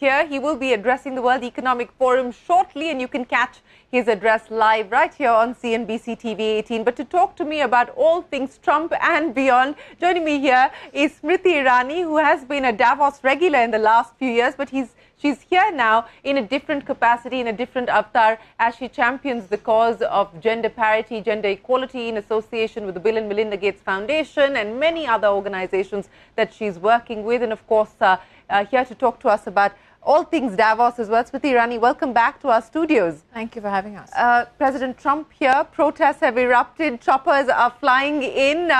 here. He will be addressing the World Economic Forum shortly, and you can catch his address live right here on CNBC TV 18. But to talk to me about all things Trump and beyond, joining me here is Smriti Irani, who has been a Davos regular in the last few years, but she's here now in a different capacity, in a different avatar, as she champions the cause of gender parity, gender equality in association with the Bill and Melinda Gates Foundation and many other organizations that she's working with. And of course, here to talk to us about all things Davos as well. Smriti Irani, welcome back to our studios. Thank you for having us. President Trump here, protests have erupted, choppers are flying in.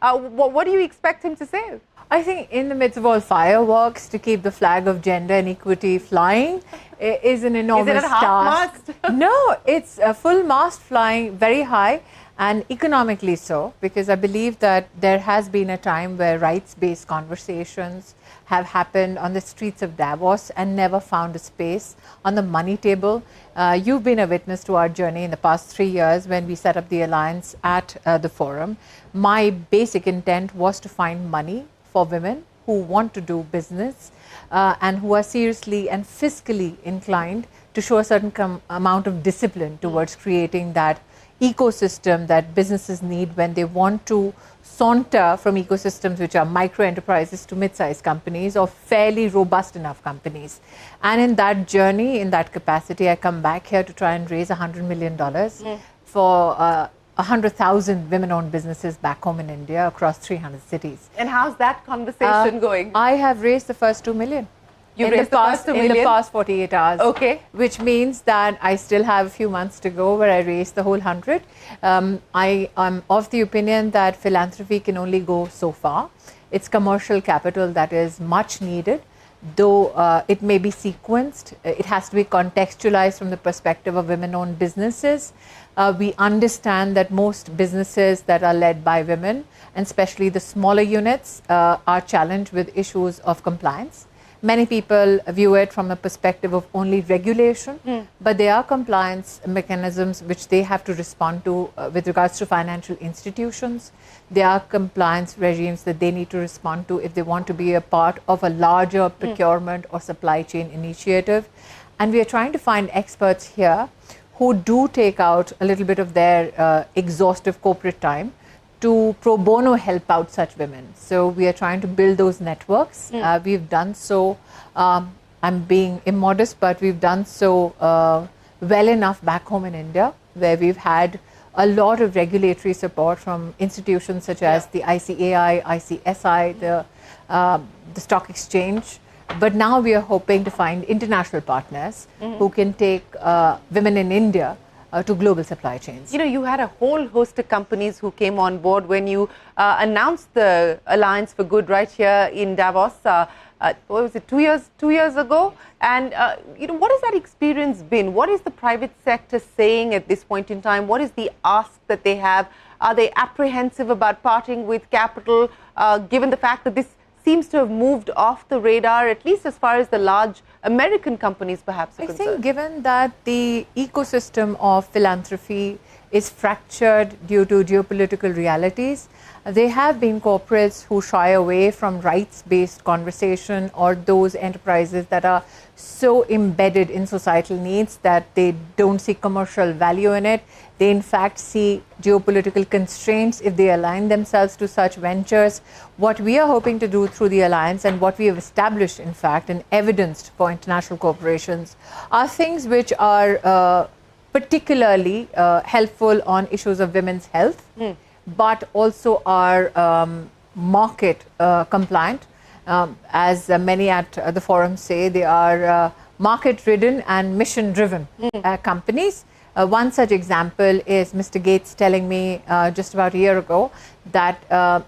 What do you expect him to say? I think in the midst of all fireworks, to keep the flag of gender and equity flying is an enormous task. Is it at half-mast? No, it's a full mast flying very high, and economically so, because I believe that there has been a time where rights-based conversations have happened on the streets of Davos and never found a space on the money table. You've been a witness to our journey in the past 3 years when we set up the alliance at the forum. My basic intent was to find money for women who want to do business and who are seriously and fiscally inclined to show a certain amount of discipline towards creating that ecosystem that businesses need when they want to saunter from ecosystems which are micro enterprises to mid-sized companies or fairly robust enough companies. And in that journey, in that capacity, I come back here to try and raise $100 million for 100,000 women-owned businesses back home in India across 300 cities. And how's that conversation going? I have raised the first 2 million. You raised the first 2 million? In the past 48 hours. Okay. Which means that I still have a few months to go where I raise the whole 100. I am of the opinion that philanthropy can only go so far. It's commercial capital that is much needed, though it may be sequenced. It has to be contextualized from the perspective of women-owned businesses. We understand that most businesses that are led by women, and especially the smaller units, are challenged with issues of compliance. Many people view it from a perspective of only regulation, but there are compliance mechanisms which they have to respond to with regards to financial institutions. There are compliance regimes that they need to respond to if they want to be a part of a larger procurement or supply chain initiative. And we are trying to find experts here who do take out a little bit of their exhaustive corporate time to pro bono help out such women. So we are trying to build those networks. We've done so, I'm being immodest, but we've done so well enough back home in India, where we've had a lot of regulatory support from institutions such as the ICAI, ICSI, the stock exchange. But now we are hoping to find international partners who can take women in India to global supply chains. You know, you had a whole host of companies who came on board when you announced the Alliance for Good right here in Davos. What was it, 2 years ago? And you know, what has that experience been? What is the private sector saying at this point in time? What is the ask that they have? Are they apprehensive about parting with capital, given the fact that this seems to have moved off the radar, at least as far as the large American companies perhaps are concerned? I think given that the ecosystem of philanthropy is fractured due to geopolitical realities, there have been corporates who shy away from rights-based conversation or those enterprises that are so embedded in societal needs that they don't see commercial value in it. They in fact see geopolitical constraints if they align themselves to such ventures. What we are hoping to do through the alliance, and what we have established in fact and evidenced for international corporations, are things which are particularly helpful on issues of women's health, but also are market compliant. As many at the forum say, they are market-ridden and mission-driven companies. One such example is Mr. Gates telling me just about a year ago that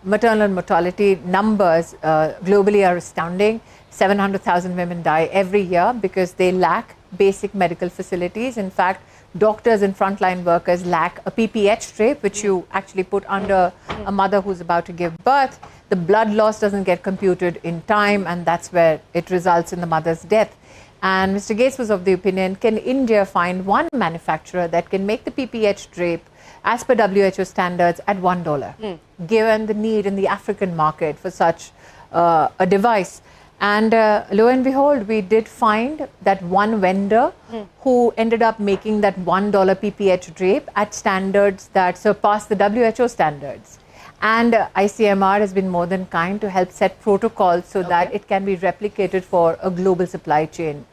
maternal mortality numbers globally are astounding. 700,000 women die every year because they lack basic medical facilities. In fact, doctors and frontline workers lack a PPH strip, which you actually put under a mother who's about to give birth. The blood loss doesn't get computed in time, and that's where it results in the mother's death. And Mr. Gates was of the opinion, can India find one manufacturer that can make the PPH drape as per WHO standards at $1, given the need in the African market for such a device? And lo and behold, we did find that one vendor who ended up making that $1 pph drape at standards that surpass the WHO standards. And ICMR has been more than kind to help set protocols so that it can be replicated for a global supply chain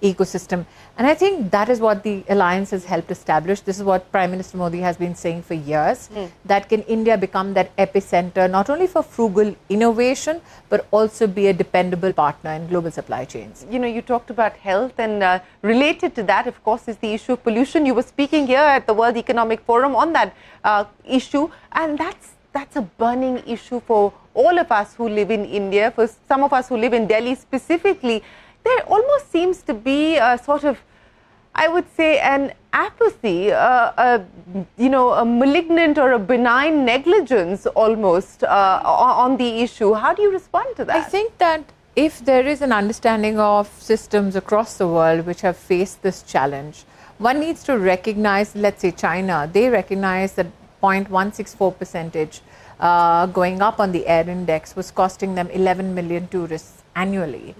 ecosystem. And I think that is what the alliance has helped establish. This is what Prime Minister Modi has been saying for years, that can India become that epicenter, not only for frugal innovation, but also be a dependable partner in global supply chains. You know, you talked about health, and related to that, of course, is the issue of pollution. You were speaking here at the World Economic Forum on that issue, and that's a burning issue for all of us who live in India, for some of us who live in Delhi specifically. There almost seems to be a sort of, I would say, an apathy, a malignant or a benign negligence almost on the issue. How do you respond to that? I think that if there is an understanding of systems across the world which have faced this challenge, one needs to recognize, let's say China, they recognize that 0.164 percentage going up on the air index was costing them 11 million tourists annually.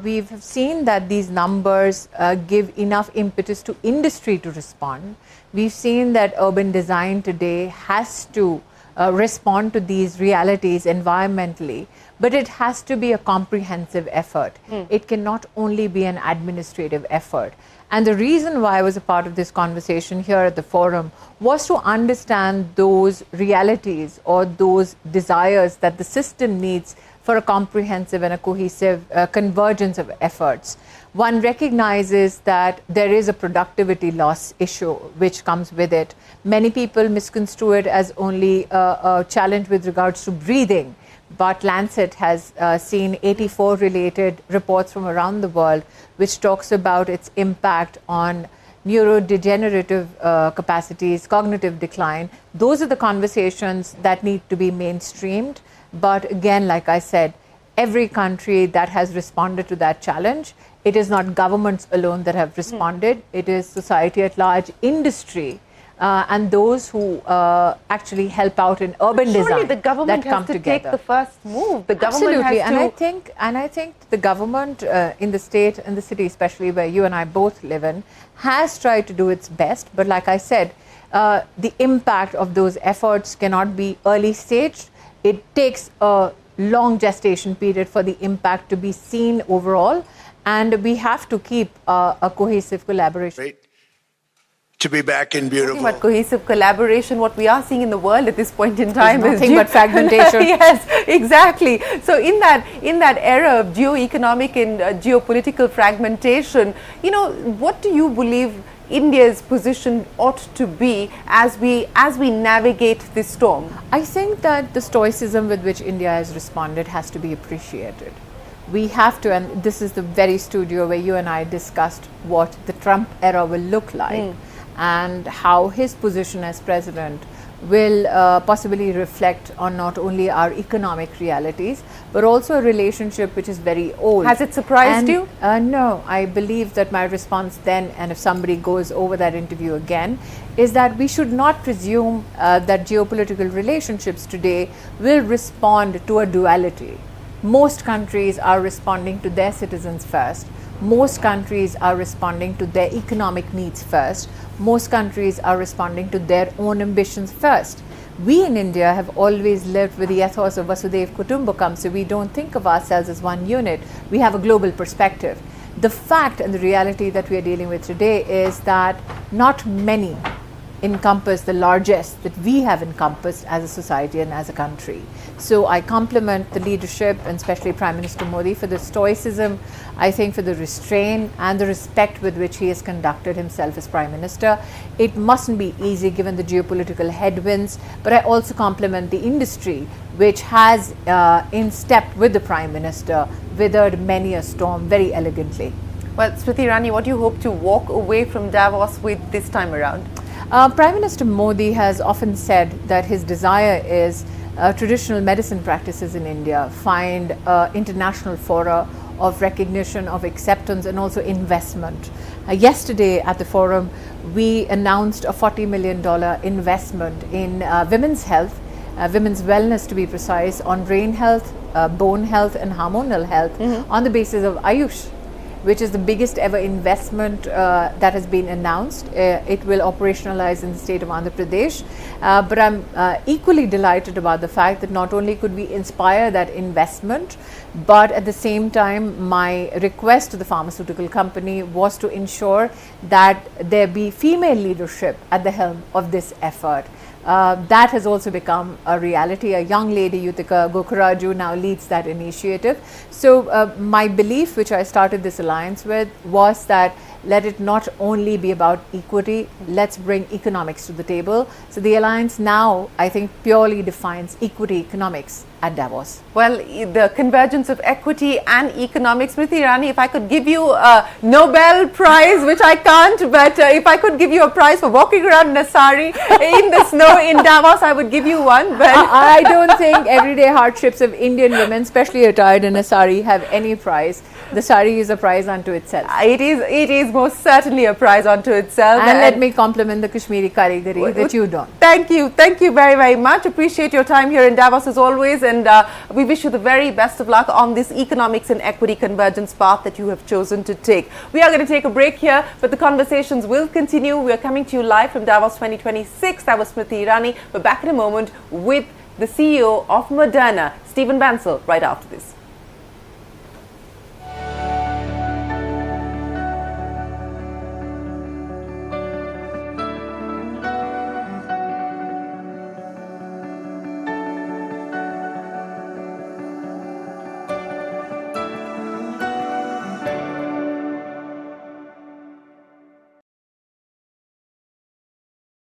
We've seen that these numbers give enough impetus to industry to respond. We've seen that urban design today has to respond to these realities environmentally, but it has to be a comprehensive effort. It cannot only be an administrative effort. And the reason why I was a part of this conversation here at the forum was to understand those realities or those desires that the system needs for a comprehensive and a cohesive convergence of efforts. One recognizes that there is a productivity loss issue which comes with it. Many people misconstrue it as only a challenge with regards to breathing, but Lancet has seen 84 related reports from around the world which talks about its impact on neurodegenerative capacities, cognitive decline. Those are the conversations that need to be mainstreamed. But again, like I said, every country that has responded to that challenge, it is not governments alone that have responded, it is society at large, industry, and those who actually help out in urban design. Surely the government that come has to together. take the first move. The government Absolutely, has to... and I think the government in the state and the city, especially where you and I both live in, has tried to do its best. But like I said, the impact of those efforts cannot be early staged. It takes a long gestation period for the impact to be seen overall, and we have to keep a cohesive collaboration. Great to be back in beautiful. Talking about cohesive collaboration, what we are seeing in the world at this point in time is nothing but fragmentation. Yes, exactly. So in that era of geo-economic and geopolitical fragmentation, you know, what do you believe India's position ought to be as we navigate this storm? I think that the stoicism with which India has responded has to be appreciated. We have to, and this is the very studio where you and I discussed what the Trump era will look like and how his position as president will possibly reflect on not only our economic realities, but also a relationship which is very old. Has it surprised you? No, I believe that my response then, and if somebody goes over that interview again, is that we should not presume that geopolitical relationships today will respond to a duality. Most countries are responding to their citizens first. Most countries are responding to their economic needs first. Most countries are responding to their own ambitions first. We in India have always lived with the ethos of Vasudhaiva Kutumbakam, so we don't think of ourselves as one unit. We have a global perspective. The fact and the reality that we are dealing with today is that not many encompass the largest that we have encompassed as a society and as a country. So I compliment the leadership and especially Prime Minister Modi for the stoicism, I think for the restraint and the respect with which he has conducted himself as Prime Minister. It mustn't be easy given the geopolitical headwinds, but I also compliment the industry which has in step with the Prime Minister weathered many a storm very elegantly. Well, Smriti Irani, what do you hope to walk away from Davos with this time around? Prime Minister Modi has often said that his desire is traditional medicine practices in India find international fora of recognition, of acceptance and also investment. Yesterday at the forum, we announced a $40 million investment in women's health, women's wellness to be precise, on brain health, bone health and hormonal health on the basis of Ayush, which is the biggest ever investment that has been announced. It will operationalize in the state of Andhra Pradesh. But I'm equally delighted about the fact that not only could we inspire that investment, but at the same time, my request to the pharmaceutical company was to ensure that there be female leadership at the helm of this effort. That has also become a reality. A young lady, Yutika Gokharaju, now leads that initiative. So my belief, which I started this alliance with, was that let it not only be about equity, let's bring economics to the table. So the alliance now, I think, purely defines equity economics at Davos. Well, the convergence of equity and economics. Smriti Irani, if I could give you a Nobel Prize, which I can't, but if I could give you a prize for walking around in a sari in the snow in Davos, I would give you one. But I don't think everyday hardships of Indian women, especially attired in a sari, have any prize. The sari is a prize unto itself. It is most certainly a prize unto itself. And let me compliment the Kashmiri Karigari that you don't. Thank you very, very much. Appreciate your time here in Davos as always, and we wish you the very best of luck on this economics and equity convergence path that you have chosen to take. We are going to take a break here, but the conversations will continue. We are coming to you live from Davos 2026. That was Smriti Irani. We're back in a moment with the CEO of Moderna, Stephen Bansal, right after this.